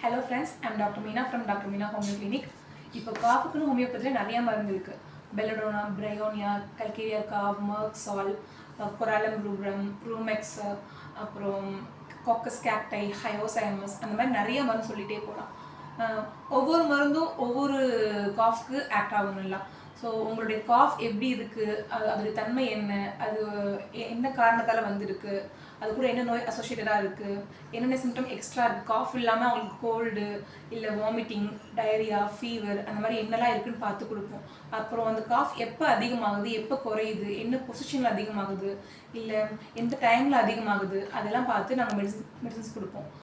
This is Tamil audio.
Hello friends, I'm Dr. Meena from Dr. Meena Homeo Clinic. இப்போ காஃபுக்குன்னு ஹோமியோபதியில் நிறைய மருந்து இருக்குது. பெல்லடோனா, பிரையோனியா, கல்கேரியா காப், மர்க்சால், கொராலம் ரூப்ரம், ரூமெக்ஸ், அப்புறம் காக்கஸ் கேக்டை, ஹயோசைமஸ், அந்த மாதிரி நிறைய மருந்து சொல்லிகிட்டே போகலாம். ஒவ்வொரு மருந்தும் ஒவ்வொரு காஃப்க்கு ஆக்ட் ஆகணும் இல்லை. ஸோ உங்களுடைய காஃப் எப்படி இருக்குது, அதோடைய தன்மை என்ன, அது என்ன காரணத்தால் வந்திருக்கு, அது கூட என்ன நோய் அசோசியேட்டடாக இருக்குது, என்னென்ன சிம்டம் எக்ஸ்ட்ரா இருக்குது, காஃப் இல்லாமல் அவங்களுக்கு கோல்டு இல்லை வாமிட்டிங், டயரியா, ஃபீவர், அந்த மாதிரி என்னெல்லாம் இருக்குதுன்னு பார்த்து கொடுப்போம். அப்புறம் அந்த காஃப் எப்போ அதிகமாகுது, எப்போ குறையுது, என்ன பொசிஷனில் அதிகமாகுது, இல்லை எந்த டைமில் அதிகமாகுது, அதெல்லாம் பார்த்து நாங்கள் மெடிசன்ஸ் கொடுப்போம்.